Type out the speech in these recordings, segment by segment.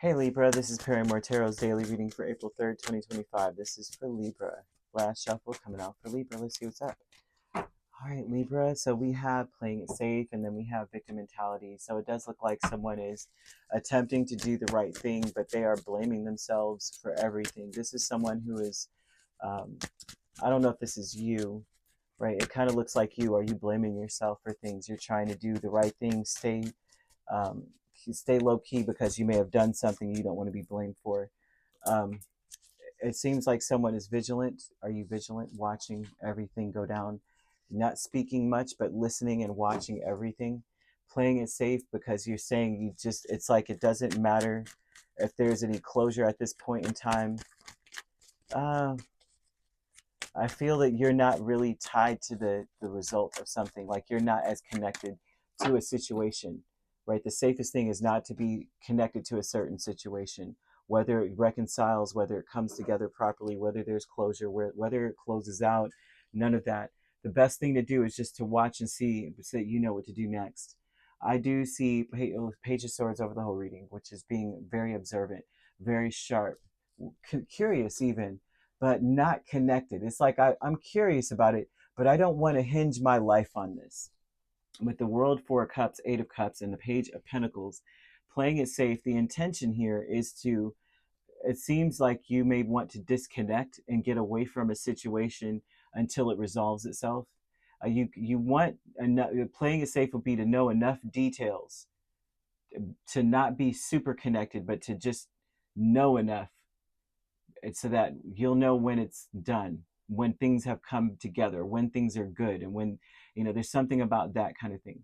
Hey Libra, this is Perrymore Tarot's daily reading for April 3rd, 2025. This is for Libra. Last shuffle coming out for Libra. Let's see what's up. All right, Libra. So we have playing it safe and then we have victim mentality. So it does look like someone is attempting to do the right thing, but they are blaming themselves for everything. This is someone who is, I don't know if this is you, right? It kind of looks like you. Are you blaming yourself for things? You're trying to do the right thing, um, stay low key because you may have done something you don't want to be blamed for. Um, it seems like someone is vigilant. Are you vigilant, watching everything go down? Not speaking much, but listening and watching everything. Playing it safe because you're saying it's like it doesn't matter if there's any closure at this point in time. I feel that you're not really tied to the result of something. Like you're not as connected to a situation, right? The safest thing is not to be connected to a certain situation, whether it reconciles, whether it comes together properly, whether there's closure, whether it closes out, none of that. The best thing to do is just to watch and see so that you know what to do next. I do see Page of Swords over the whole reading, which is being very observant, very sharp, curious even, but not connected. It's like I'm curious about it, but I don't want to hinge my life on this. With the World, Four of Cups, Eight of Cups, and the Page of Pentacles, playing it safe, the intention here is to, it seems like you may want to disconnect and get away from a situation until it resolves itself. You want enough, playing it safe would be to know enough details to not be super connected, but to just know enough so that you'll know when it's done, when things have come together, when things are good, and when there's something about that kind of thing.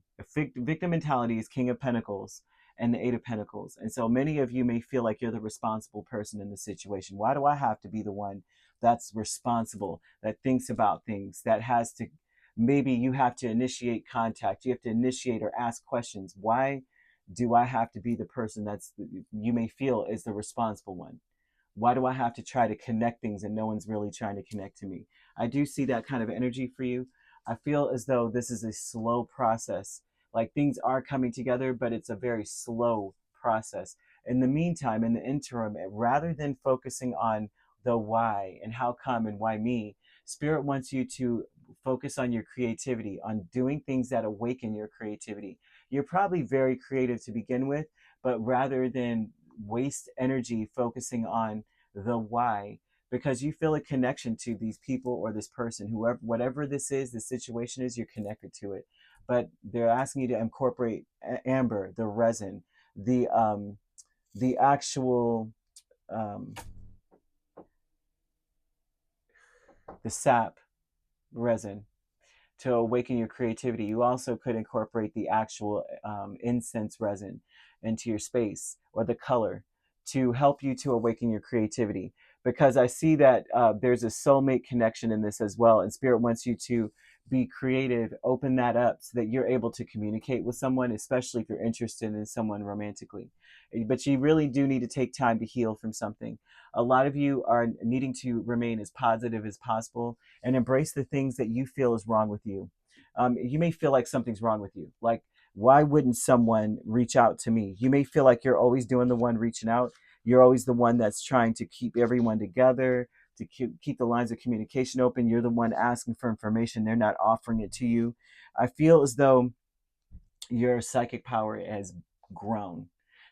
Victim mentality is King of Pentacles and the Eight of Pentacles, and so many of you may feel like you're the responsible person in the situation. Why do I have to be the one that's responsible, that thinks about things, that has to? Maybe you have to initiate contact, you have to initiate or ask questions. Why do I have to be the person that's, you may feel, is the responsible one? Why do I have to try to connect things and no one's really trying to connect to me? I do see that kind of energy for you. I feel as though this is a slow process. Like things are coming together, but it's a very slow process. In the meantime, in the interim, rather than focusing on the why and how come and why me, Spirit wants you to focus on your creativity, on doing things that awaken your creativity. You're probably very creative to begin with, but rather than waste energy focusing on the why, because you feel a connection to these people or this person, whoever, whatever this is, the situation is, you're connected to it. But they're asking you to incorporate amber, the resin, the actual the sap resin to awaken your creativity. You also could incorporate the actual incense resin into your space, or the color, to help you to awaken your creativity. Because I see that there's a soulmate connection in this as well, and Spirit wants you to be creative, open that up so that you're able to communicate with someone, especially if you're interested in someone romantically. But you really do need to take time to heal from something. A lot of you are needing to remain as positive as possible and embrace the things that you feel is wrong with you. You may feel like something's wrong with you. Like, why wouldn't someone reach out to me? You may feel like you're always doing the one reaching out. You're always the one that's trying to keep everyone together, to keep the lines of communication open. You're the one asking for information. They're not offering it to you. I feel as though your psychic power has grown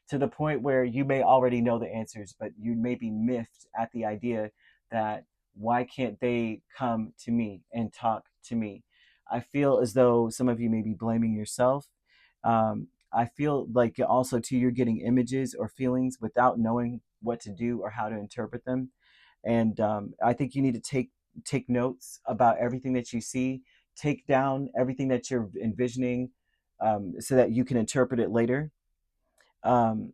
to the point where you may already know the answers, but you may be miffed at the idea that why can't they come to me and talk to me? I feel as though some of you may be blaming yourself. I feel like also too, you're getting images or feelings without knowing what to do or how to interpret them. And I think you need to take notes about everything that you see, take down everything that you're envisioning, so that you can interpret it later. Um,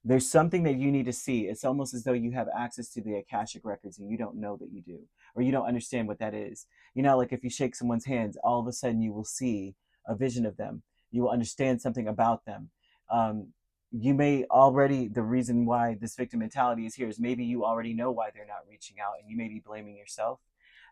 there's something that you need to see. It's almost as though you have access to the Akashic records and you don't know that you do, or you don't understand what that is. Like if you shake someone's hands, all of a sudden you will see a vision of them. You will understand something about them. You may already, the reason why this victim mentality is here is maybe you already know why they're not reaching out, and you may be blaming yourself.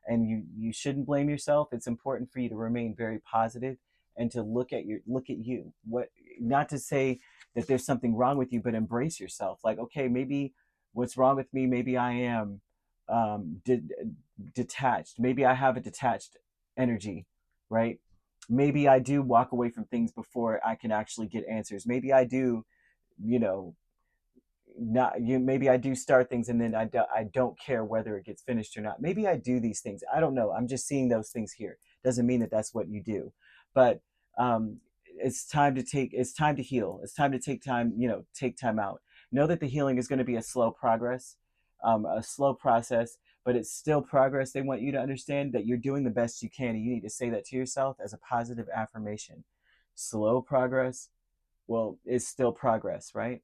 And you shouldn't blame yourself. It's important for you to remain very positive and to look at you. What not to say that there's something wrong with you, but embrace yourself. Like, okay, maybe what's wrong with me, maybe I am detached. Maybe I have a detached energy, right? Maybe I do walk away from things before I can actually get answers. Maybe I do, you know, not you. Maybe I do start things and then I don't care whether it gets finished or not. Maybe I do these things. I don't know. I'm just seeing those things here. Doesn't mean that that's what you do, but it's time to take. It's time to heal. It's time to take time. Take time out. Know that the healing is going to be a slow progress, a slow process, but it's still progress. They want you to understand that you're doing the best you can, and you need to say that to yourself as a positive affirmation. Slow progress, well, it's still progress, right?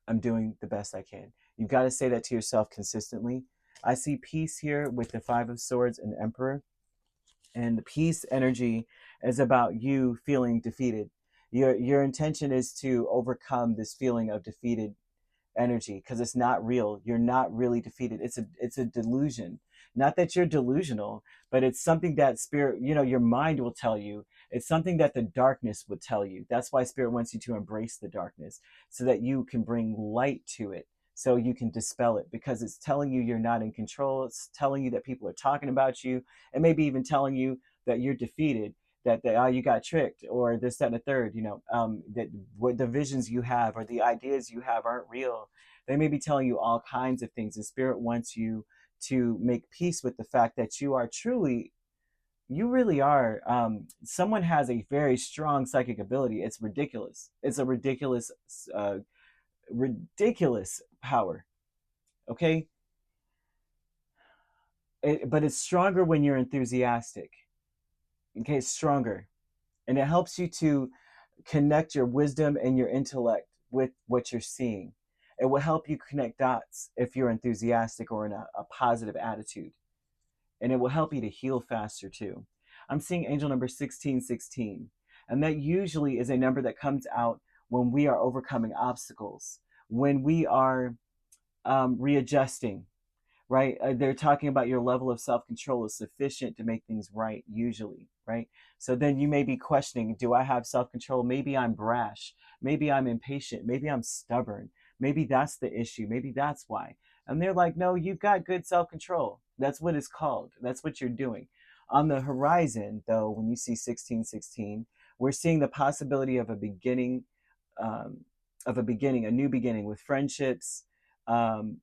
I'm doing the best I can. You've got to say that to yourself consistently. I see peace here with the Five of Swords and Emperor. And the peace energy is about you feeling defeated. Your intention is to overcome this feeling of defeated energy because it's not real. You're not really defeated. It's a delusion. Not that you're delusional, but it's something that spirit, your mind will tell you. It's something that the darkness would tell you. That's why spirit wants you to embrace the darkness so that you can bring light to it. So you can dispel it because it's telling you you're not in control. It's telling you that people are talking about you and maybe even telling you that you're defeated, that you got tricked or this, that, and the third, that what the visions you have or the ideas you have aren't real. They may be telling you all kinds of things. And spirit wants you to make peace with the fact that you really are. Someone has a very strong psychic ability. It's ridiculous. It's a ridiculous power. Okay. But it's stronger when you're enthusiastic. Okay. It's stronger. And it helps you to connect your wisdom and your intellect with what you're seeing. It will help you connect dots if you're enthusiastic or in a positive attitude. And it will help you to heal faster too. I'm seeing angel number 1616. And that usually is a number that comes out when we are overcoming obstacles, when we are readjusting, right? They're talking about your level of self-control is sufficient to make things right, usually, right? So then you may be questioning, do I have self-control? Maybe I'm brash. Maybe I'm impatient. Maybe I'm stubborn. Maybe that's the issue. Maybe that's why. And they're like, no, you've got good self-control. That's what it's called. That's what you're doing. On the horizon, though, when you see 1616, we're seeing the possibility of a beginning, a new beginning with friendships, and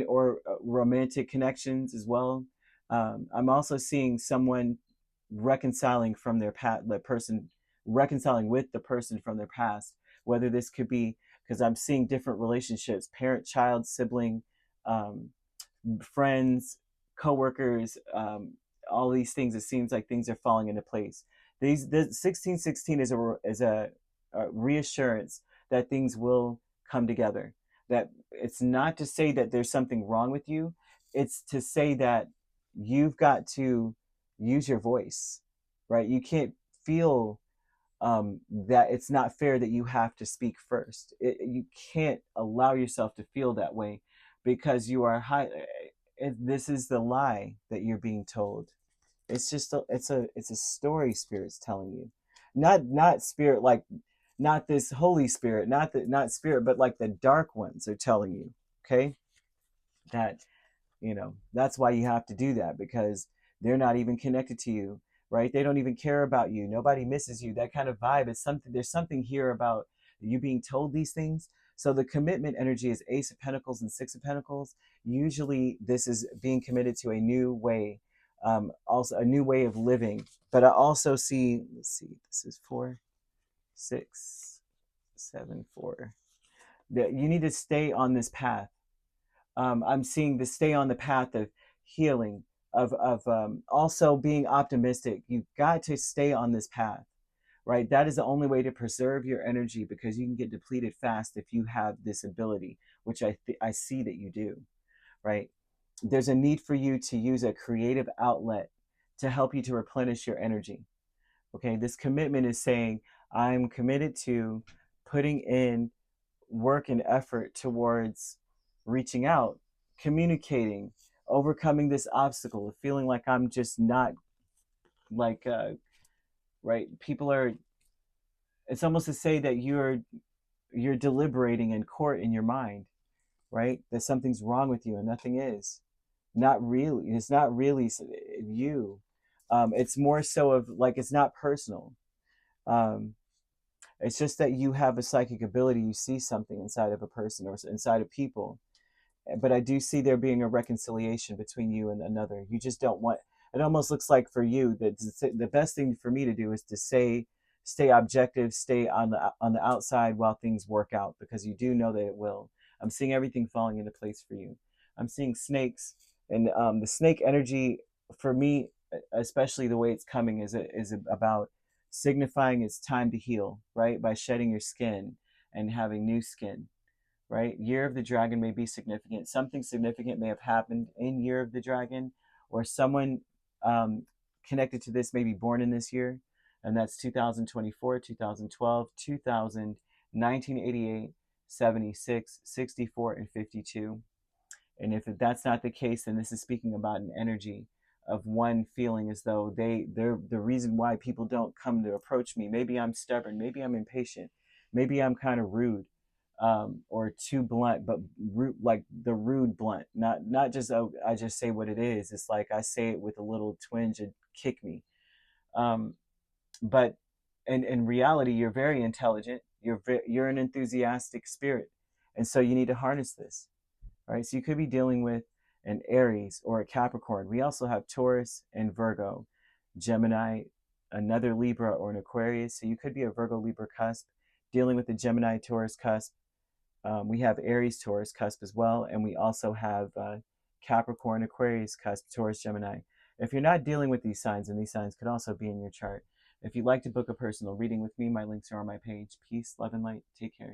or romantic connections as well. I'm also seeing someone reconciling from their past, the person reconciling with the person from their past. Whether this could be because I'm seeing different relationships: parent, child, sibling, um, friends, coworkers, all these things. It seems like things are falling into place. The 1616 is a reassurance that things will come together. That it's not to say that there's something wrong with you. It's to say that you've got to use your voice, right? You can't feel that it's not fair that you have to speak first. You can't allow yourself to feel that way because you are high. This is the lie that you're being told. It's just it's a story spirit's telling you, not spirit, like not this Holy Spirit, not spirit, but like the dark ones are telling you. Okay, that that's why you have to do that, because they're not even connected to you, right? They don't even care about you. Nobody misses you. That kind of vibe is something. There's something here about you being told these things. So the commitment energy is Ace of Pentacles and Six of Pentacles. Usually this is being committed to a new way, also a new way of living. But I also see, let's see, this is 4, 6, 7, 4. That you need to stay on this path. I'm seeing to stay on the path of healing, of also being optimistic. You've got to stay on this path, right? That is the only way to preserve your energy, because you can get depleted fast if you have this ability, which I see that you do, right? There's a need for you to use a creative outlet to help you to replenish your energy. Okay, this commitment is saying, I'm committed to putting in work and effort towards reaching out, communicating, overcoming this obstacle of feeling like I'm just not like right. People are it's almost to say that you're deliberating in court in your mind, right? That something's wrong with you and nothing is. Not really. It's not really you. It's more so of like, it's not personal. Um, it's just that you have a psychic ability. You see something inside of a person or inside of people. But I do see there being a reconciliation between you and another. You just don't want. It almost looks like for you that the best thing for me to do is to stay objective, stay on the outside while things work out, because you do know that it will. I'm seeing everything falling into place for you. I'm seeing snakes, and the snake energy for me, especially the way it's coming, is about signifying it's time to heal, right? By shedding your skin and having new skin, right? Year of the Dragon may be significant. Something significant may have happened in Year of the Dragon, or someone um, connected to this may be born in this year, and that's 2024, 2012, 2000, 1988, 76, 64, and 52. And if that's not the case, then this is speaking about an energy of one feeling as though they're the reason why people don't come to approach me. Maybe I'm stubborn, maybe I'm impatient, maybe I'm kind of rude, or too blunt, but rude, like the rude blunt, not just, oh, I just say what it is. It's like I say it with a little twinge and kick me. Um, but in reality, you're very intelligent. You're an enthusiastic spirit, and so you need to harness this. Right? So you could be dealing with an Aries or a Capricorn. We also have Taurus and Virgo, Gemini, another Libra or an Aquarius. So you could be a Virgo Libra cusp, dealing with the Gemini Taurus cusp. We have Aries Taurus cusp as well, and we also have Capricorn Aquarius cusp, Taurus Gemini. If you're not dealing with these signs, and these signs could also be in your chart, if you'd like to book a personal reading with me, my links are on my page. Peace, love, and light. Take care.